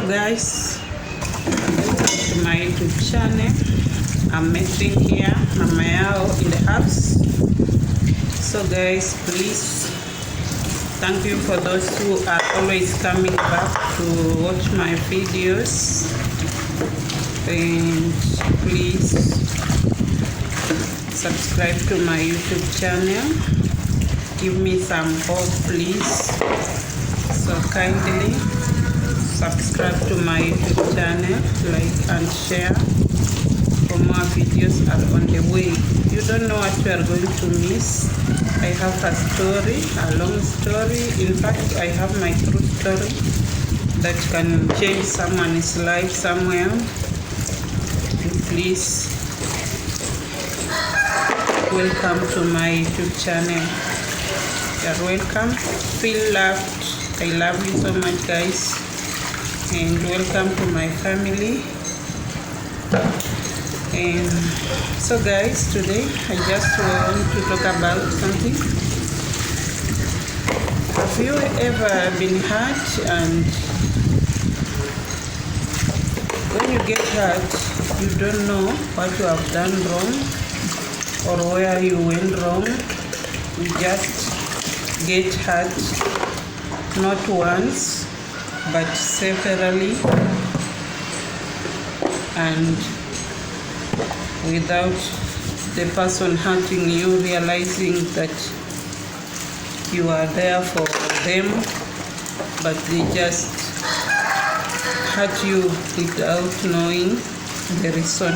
Guys, welcome to my YouTube channel. I'm Metty here, Mama Yao in the house. So guys, please, thank you for those who are always coming back to watch my videos, and please subscribe to my YouTube channel. Give me some hope, please. So kindly subscribe to my YouTube channel, like and share, for more videos are on the way. You don't know what you are going to miss. I have a story, a long story. In fact, I have my true story that can change someone's life somewhere. And please welcome to my YouTube channel. You're welcome. Feel loved. I love you so much, guys. And welcome to my family. And so guys, today I just want to talk about something. Have you ever been hurt, and when you get hurt you don't know what you have done wrong or where you went wrong? You just get hurt, not once but severally, and without the person hurting you realizing that you are there for them, but they just hurt you without knowing the reason.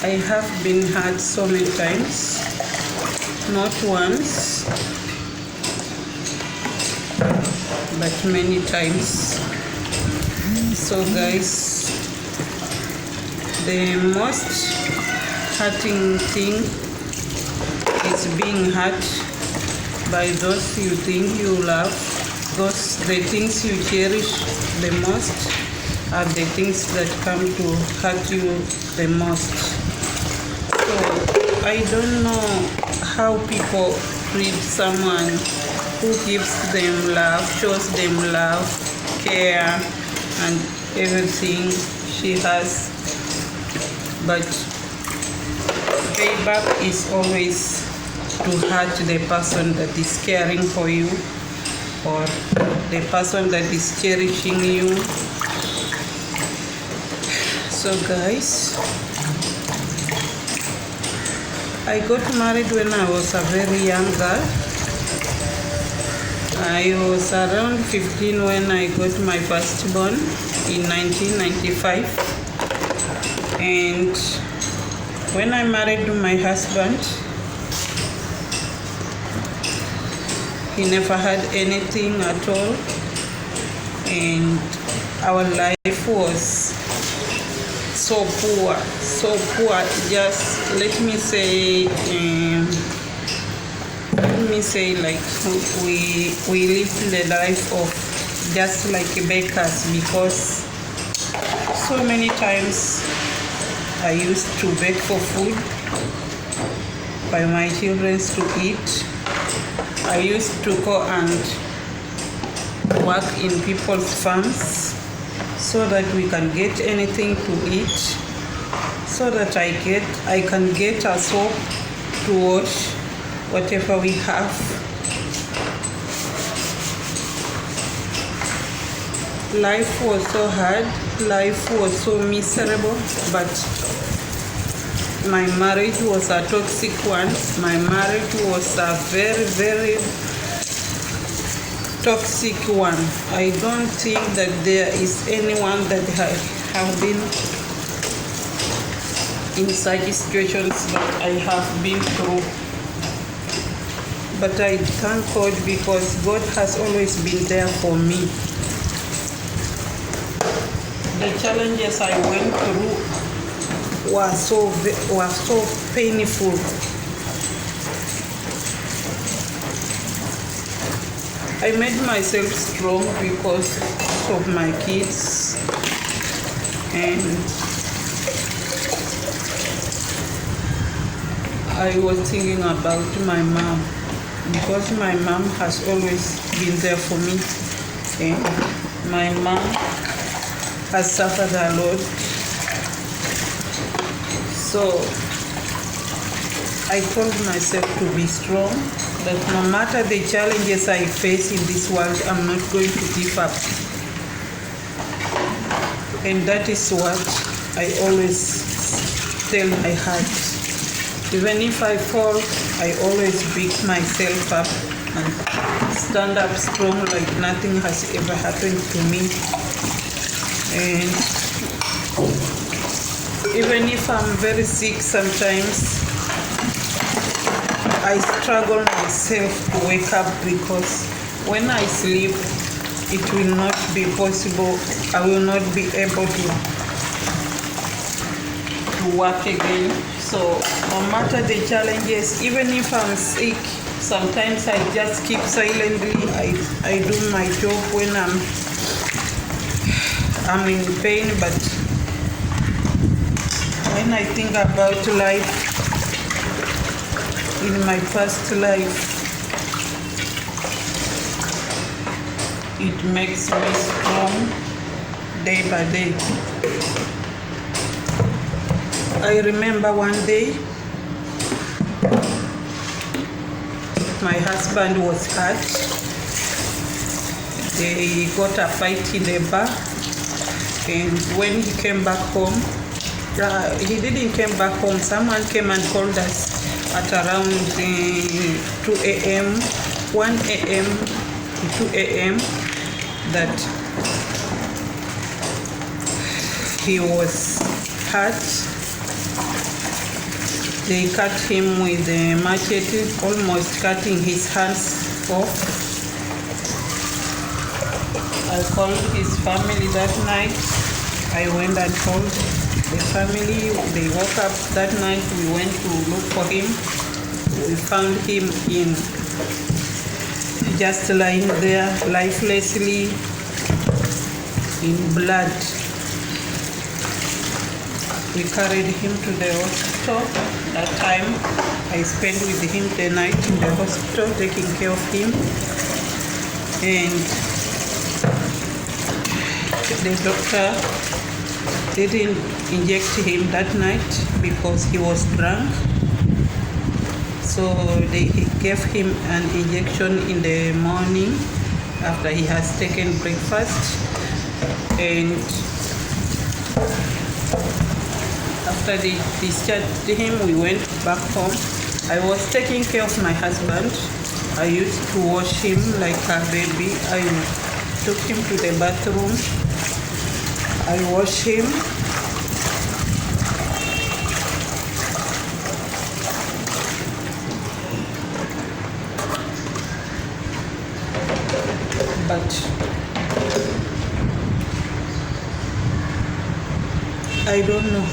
I have been hurt so many times, not once but many times. So guys, the most hurting thing is being hurt by those you think you love. The things you cherish the most are the things that come to hurt you the most. So I don't know how people treat someone who gives them love, shows them love, care, and everything she has. But payback is always to hurt the person that is caring for you or the person that is cherishing you. So guys, I got married when I was a very young girl. I was around 15 when I got my firstborn in 1995. And when I married my husband, he never had anything at all, and our life was so poor. Just let me say like we lived the life of just like beggars, because so many times I used to beg for food by my children to eat. I used to go and work in people's farms so that we can get anything to eat, so that I can get a soap to wash whatever we have. Life was so hard, life was so miserable, but my marriage was a toxic one. My marriage was a very, very toxic one. I don't think that there is anyone that have been in such situations that I have been through. But I thank God, because God has always been there for me. The challenges I went through were so painful. I made myself strong because of my kids, and I was thinking about my mom. because my mom has always been there for me. And My mom has suffered a lot. So I told myself to be strong, that no matter the challenges I face in this world, I'm not going to give up. And that is what I always tell my heart. Even if I fall, I always pick myself up and stand up strong like nothing has ever happened to me. And even if I'm very sick sometimes, I struggle myself to wake up, because when I sleep, it will not be possible. I will not be able to work again. So no matter the challenges, even if I'm sick, sometimes I just keep silently. I do my job when I'm in pain, but when I think about life, in my past life, it makes me strong day by day. I remember one day, my husband was hurt. They got a fight in the bar, and when he came back home, he didn't come back home. Someone came and called us at around 2 a.m., 1 a.m. to 2 a.m. that he was hurt. They cut him with a machete, almost cutting his hands off. I called his family that night. I went and told the family. They woke up that night. We went to look for him. We found him just lying there lifelessly in blood. We carried him to the hospital. That time I spent with him the night in the hospital taking care of him. And the doctor didn't inject him that night because he was drunk. So they gave him an injection in the morning after he has taken breakfast. And after they discharged him, we went back home. I was taking care of my husband. I used to wash him like a baby. I took him to the bathroom. I washed him. But I don't know.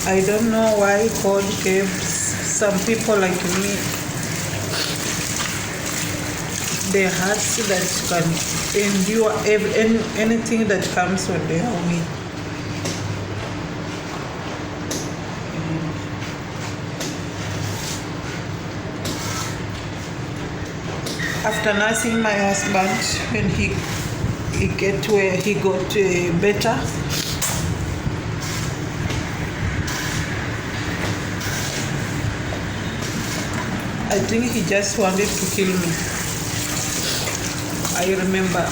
I don't know why God gave some people like me the hearts that can endure anything that comes on their way. After nursing my husband, when he get where he got better, I think he just wanted to kill me. I remember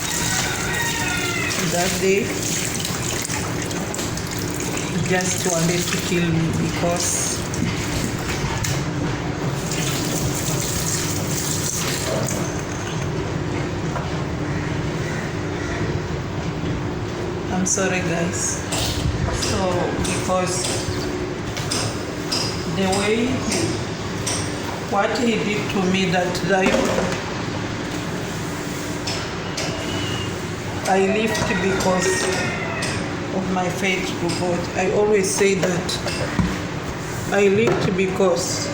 that day, he just wanted to kill me because I'm sorry guys. So because the way what he did to me that day, I lived because of my faith to God. I always say that I lived because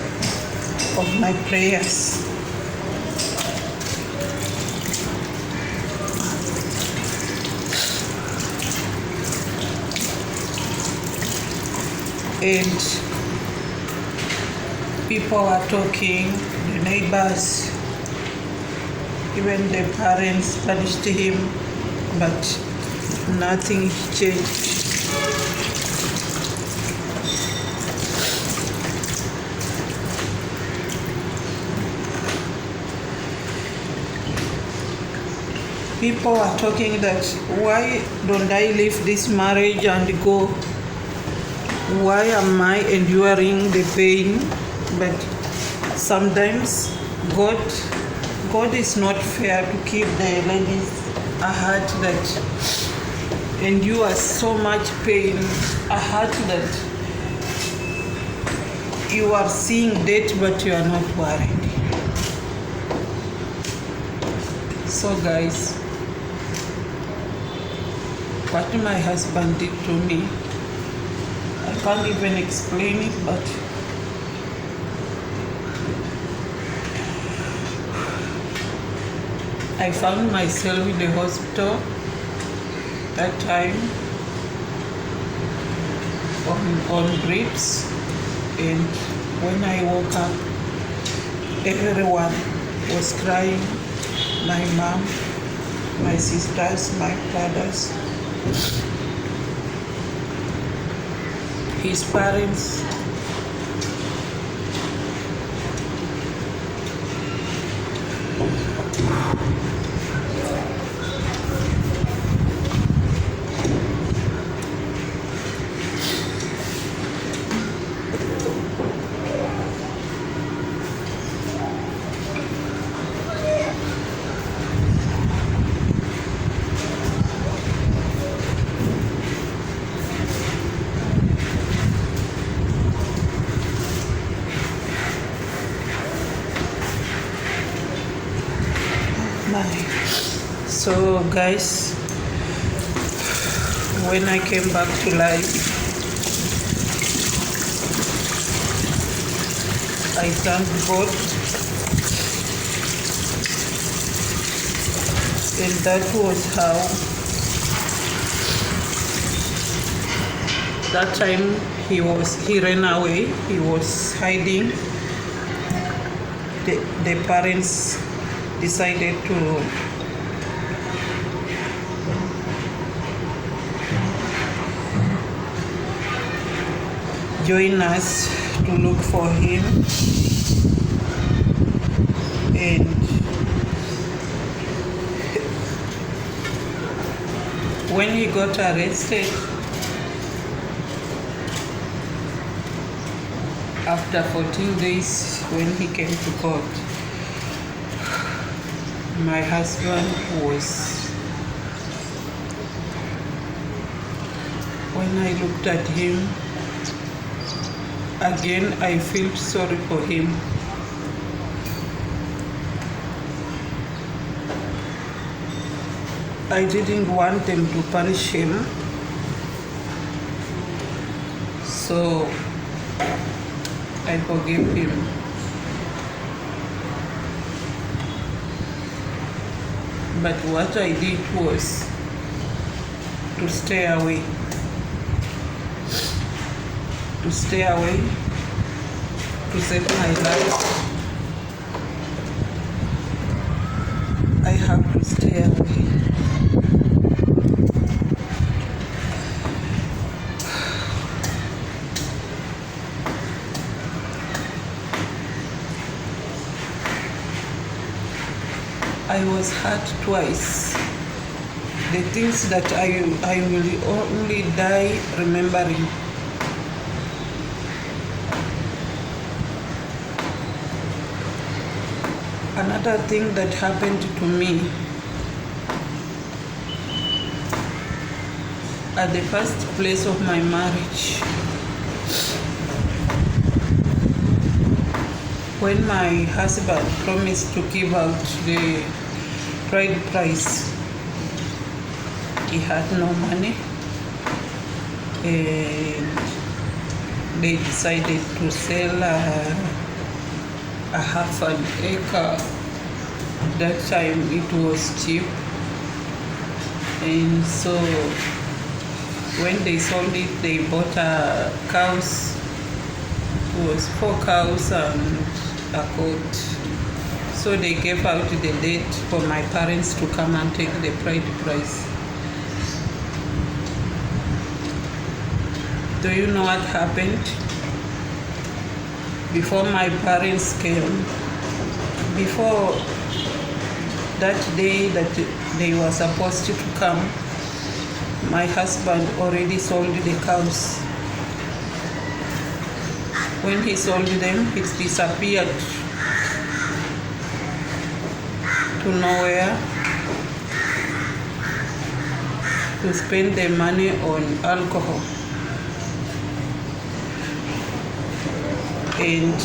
of my prayers. And people are talking, the neighbors, Even the parents punished him, but nothing changed. People are talking that why don't I leave this marriage and go? Why am I enduring the pain? But sometimes God is not fair to keep the ladies a heart that endures so much pain, a heart that you are seeing death but you are not worried. So guys, what my husband did to me, I can't even explain it, but I found myself in the hospital that time on drips, and when I woke up, everyone was crying. My mom, my sisters, my brothers, his parents. So guys, when I came back to life, I thank God, and that was how that time he ran away, he was hiding. The parents decided to join us to look for him, and when he got arrested, after 14 days when he came to court, my husband was, when I looked at him, again, I felt sorry for him. I didn't want them to punish him, so I forgave him. But what I did was to stay away. To stay away, to save my life. I have to stay away. I was hurt twice. The things that I will only die remembering. Another thing that happened to me at the first place of my marriage, when my husband promised to give out the bride price, he had no money, and they decided to sell a half an acre. That time it was cheap, and so when they sold it, they bought cows. It was 4 cows and a goat. So they gave out the date for my parents to come and take the bride price. Do you know what happened? Before my parents came, before that day that they were supposed to come, my husband already sold the cows. When he sold them, it disappeared to nowhere to spend the money on alcohol. And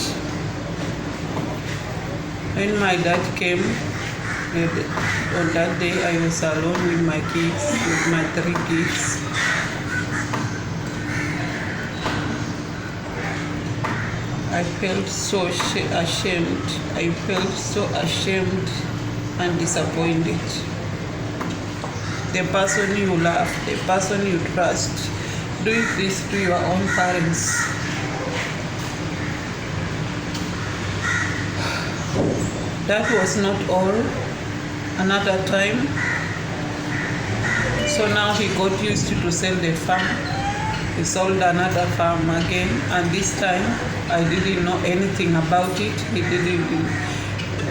when my dad came, on that day I was alone with my kids, with my 3 kids. I felt so ashamed. I felt so ashamed and disappointed. The person you love, the person you trust, doing this to your own parents. That was not all. Another time, so now he got used to sell the farm. He sold another farm again, and this time I didn't know anything about it.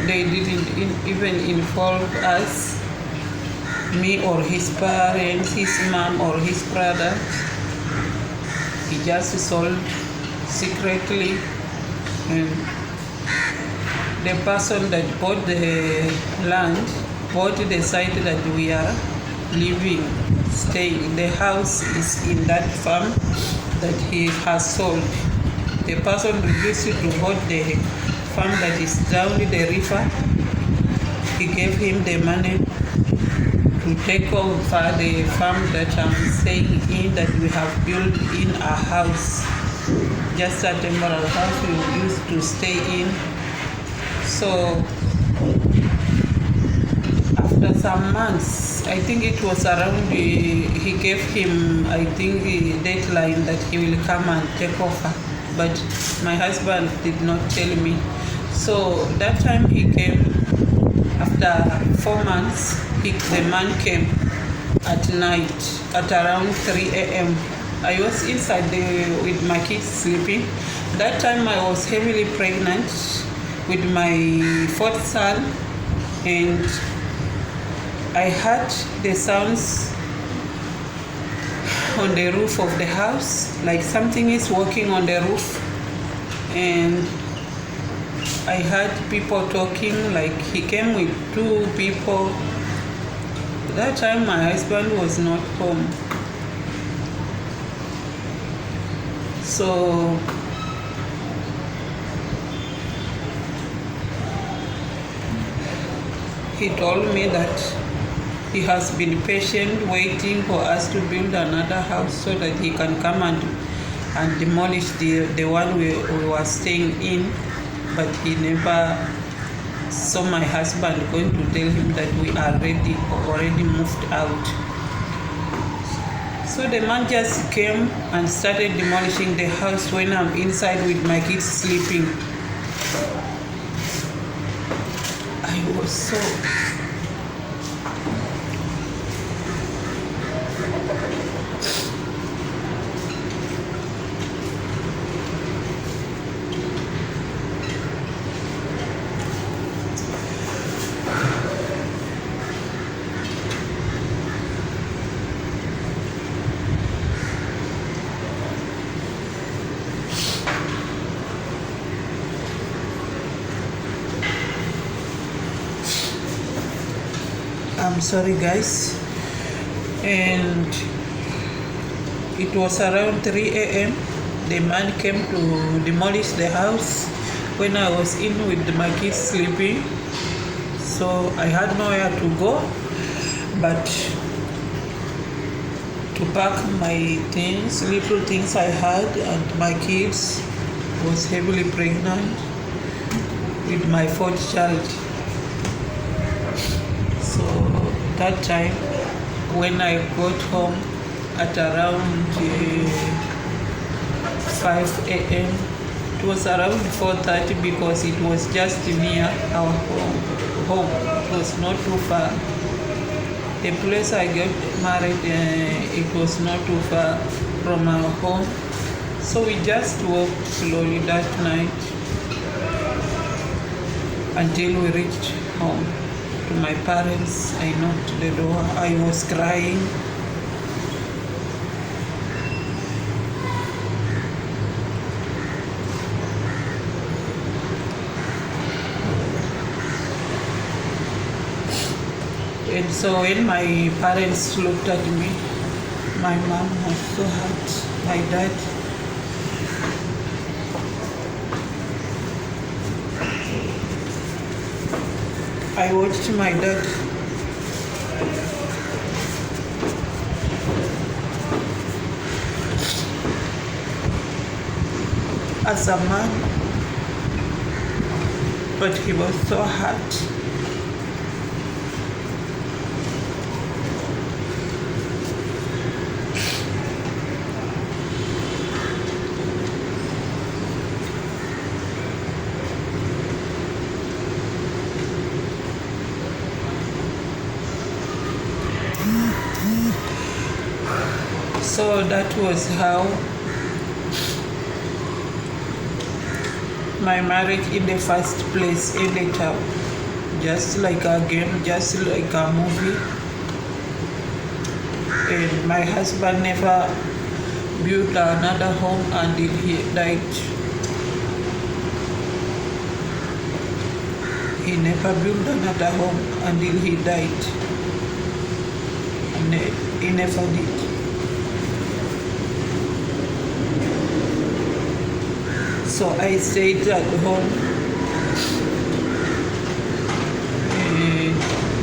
They didn't even involve us, me or his parents, his mom or his brother. He just sold secretly, and the person that bought the land, bought the site that we are living, staying. The house is in that farm that he has sold. The person refused to buy the farm that is down the river. He gave him the money to take over the farm that I'm staying in, that we have built in a house, just a temporary house we used to stay in. So after some months, I think it was around, he gave him, I think, the deadline that he will come and take over. But my husband did not tell me. So that time he came, after 4 months, the man came at night at around 3 a.m. I was inside with my kids sleeping. That time I was heavily pregnant with my 4th son, and I heard the sounds on the roof of the house, like something is walking on the roof, and I heard people talking, like he came with 2 people. That time my husband was not home. So he told me that he has been patient waiting for us to build another house so that he can come and demolish the one we were staying in, but he never saw my husband going to tell him that we are already moved out. So the man just came and started demolishing the house when I'm inside with my kids sleeping. I was so... I'm sorry guys. And it was around 3 a.m. the man came to demolish the house when I was in with my kids sleeping. So I had nowhere to go but to pack my things, little things I had, and my kids. Was heavily pregnant with my 4th child. So that time when I got home at around 5 a.m., It was around 4:30 because it was just near our home. It was not too far. The place I got married, it was not too far from our home. So we just walked slowly that night until we reached home. To my parents, I knocked the door. I was crying. And so when my parents looked at me, my mom was so hurt. My dad, I watched my dad as a man, but he was so hurt. So that was how my marriage in the first place ended up. Just like a game, just like a movie. And my husband never built another home until he died. He never built another home until he died. He never did. So I stayed at home.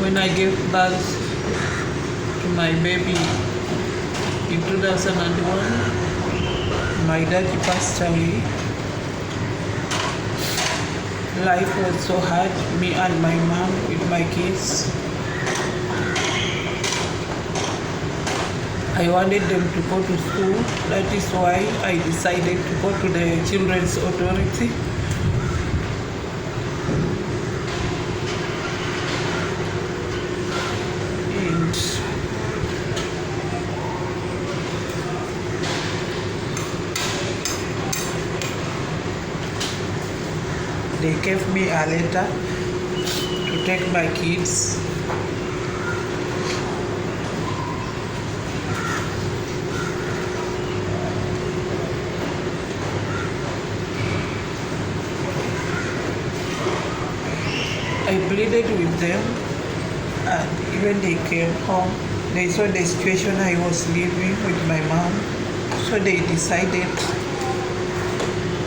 When I gave birth to my baby in 2001, my daddy passed away. Life was so hard, me and my mom with my kids. I wanted them to go to school. That is why I decided to go to the Children's Authority. And they gave me a letter to take my kids. I pleaded with them, and even they came home, they saw the situation I was living with my mom, so they decided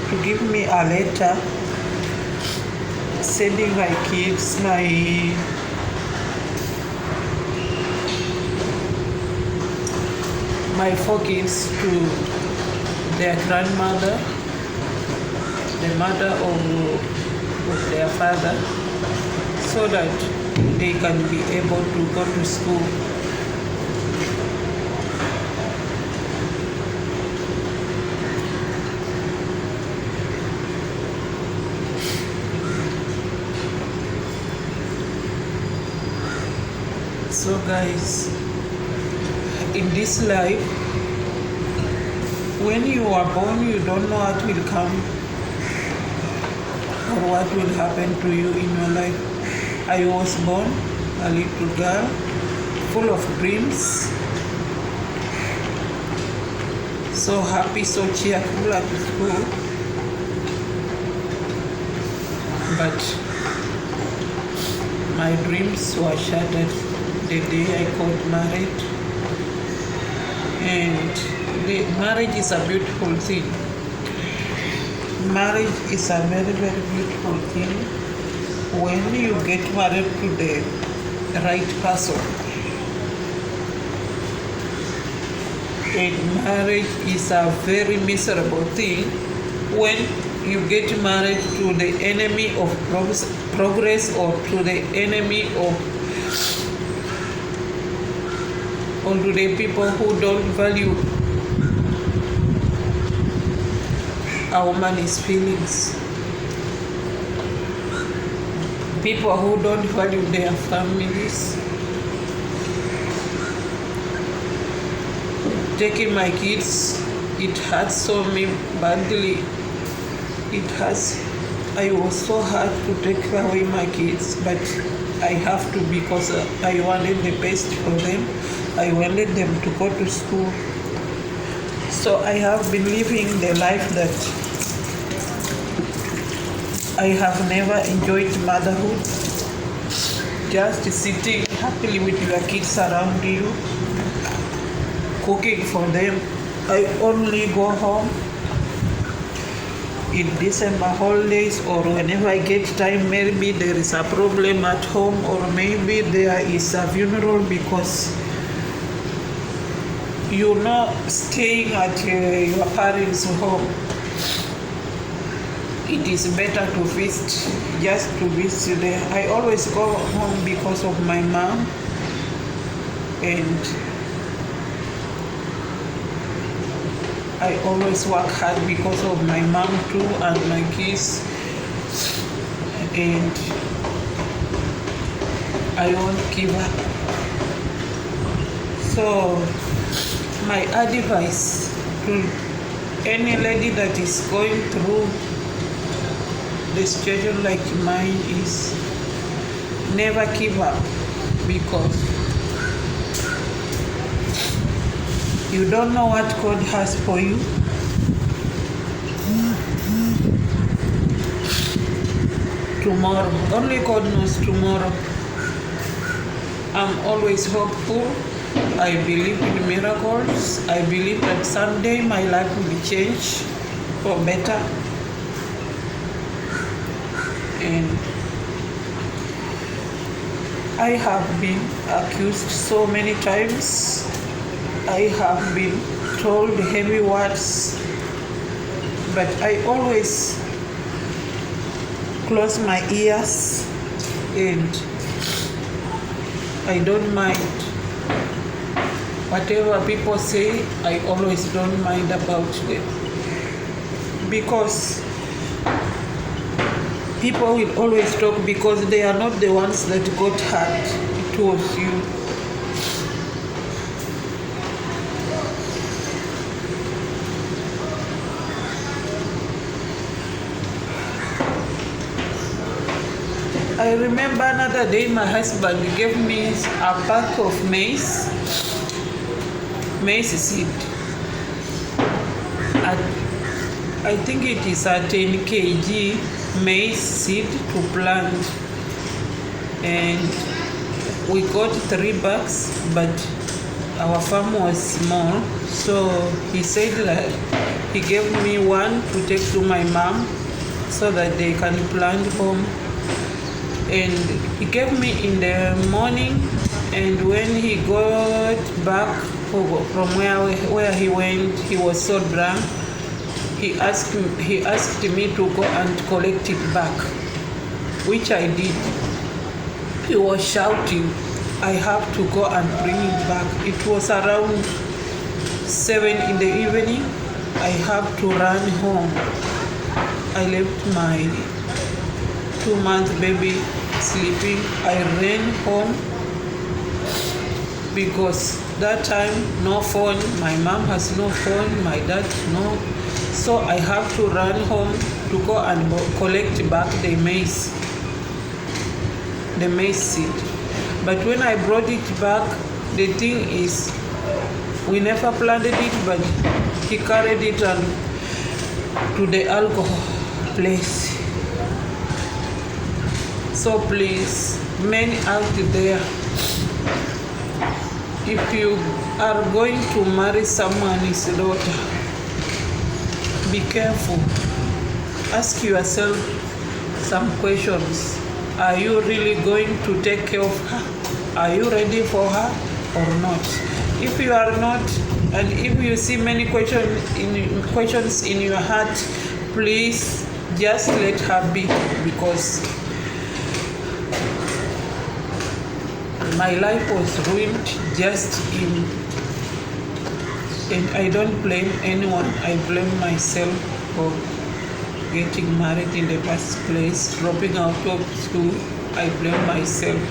to give me a letter sending my kids, my 4 kids to their grandmother, the mother of their father, so that they can be able to go to school. So guys, in this life, when you are born, you don't know what will come or what will happen to you in your life. I was born a little girl, full of dreams, so happy, so cheerful at school. But my dreams were shattered the day I got married. And marriage is a beautiful thing. Marriage is a very, very beautiful thing when you get married to the right person. And marriage is a very miserable thing when you get married to the enemy of progress or to the enemy of, or to the people who don't value a woman's feelings. People who don't value their families. Taking my kids, it hurts so me badly. It hurts. I was so hard to take away my kids, but I have to because I wanted the best for them. I wanted them to go to school. So I have been living the life that I have never enjoyed motherhood. Just sitting happily with your kids around you, cooking for them. I only go home in December holidays or whenever I get time. Maybe there is a problem at home, or maybe there is a funeral, because staying at your parents' home, it is better to visit, just to visit there. I always go home because of my mom, and I always work hard because of my mom too, and my kids, and I won't give up. So my advice to any lady that is going through the situation like mine is never give up, because you don't know what God has for you. Tomorrow, only God knows tomorrow. I'm always hopeful. I believe in miracles. I believe that someday my life will change for better. And I have been accused so many times. I have been told heavy words, but I always close my ears and I don't mind. Whatever people say, I always don't mind about them, because people will always talk because they are not the ones that got hurt. It was you. I remember another day my husband gave me a pack of maize seed. I think it is a 10 kg maize seed to plant, and we got 3 bags, but our farm was small, so he said that he gave me one to take to my mom so that they can plant home. And he gave me in the morning, and when he got back from where he went, he was so drunk. He asked me to go and collect it back, which I did. He was shouting, I have to go and bring it back. It was around 7 in the evening. I have to run home. I left my 2-month baby sleeping. I ran home because that time no phone. My mom has no phone, my dad no. So I have to run home to go and collect back the maize seed. But when I brought it back, the thing is, we never planted it, but he carried it to the alcohol place. So please, men out there, if you are going to marry someone's daughter, be careful. Ask yourself some questions. Are you really going to take care of her? Are you ready for her or not? If you are not, and if you see many questions in your heart, please just let her be, because my life was ruined and I don't blame anyone. I blame myself for getting married in the first place, dropping out of school. I blame myself.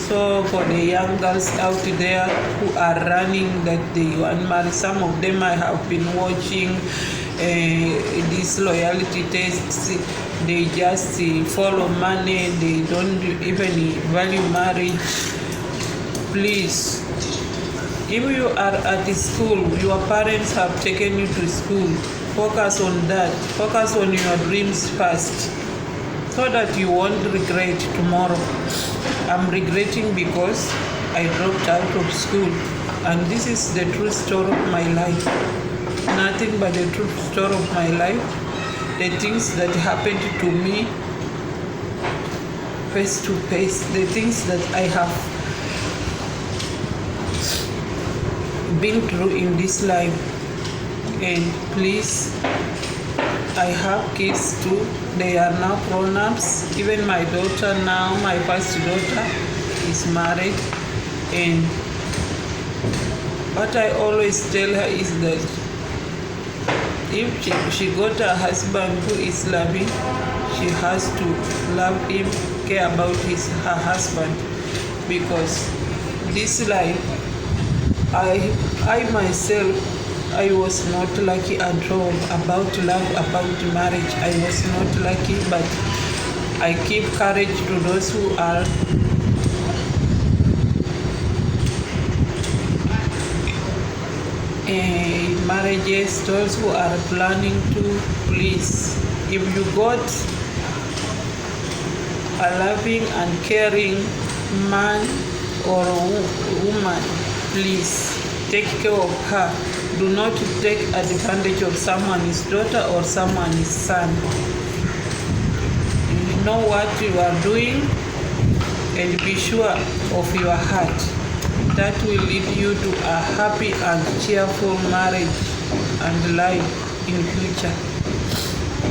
So for the young girls out there who are running that they want married, some of them I have been watching these loyalty tests. They just follow money. They don't even value marriage. Please, if you are at the school, your parents have taken you to school, focus on that. Focus on your dreams first, so that you won't regret tomorrow. I'm regretting because I dropped out of school, and this is the true story of my life. Nothing but the true story of my life. The things that happened to me face to face, the things that I have been through in this life. And please, I have kids too. They are now grown-ups. Even my daughter now, my first daughter, is married. And what I always tell her is that if she got a husband who is loving, she has to love him, care about her husband. Because this life, I myself, I was not lucky at all about love, about marriage. I was not lucky, but I give courage to those who are marriages, those who are planning to. Please, if you got a loving and caring man or woman, please take care of her. Do not take advantage of someone's daughter or someone's son. You know what you are doing, and be sure of your heart. That will lead you to a happy and cheerful marriage and life in future.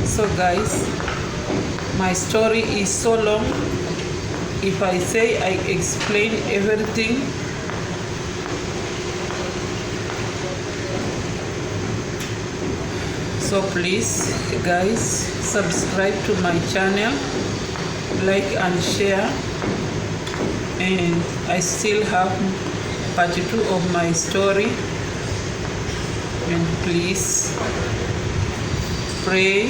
So guys, my story is so long. If I say I explain everything, so please guys, subscribe to my channel, like and share. And I still have part 2 of my story. And please pray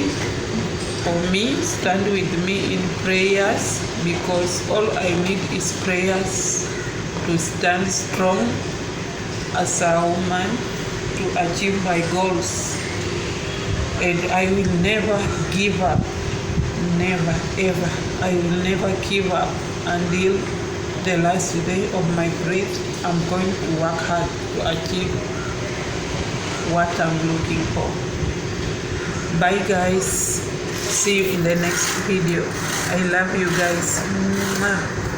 for me, stand with me in prayers, because all I need is prayers to stand strong as a woman to achieve my goals. And I will never give up, never ever. I will never give up until the last day of my breath. I'm going to work hard to achieve what I'm looking for. Bye guys. See you in the next video. I love you guys. Mwah.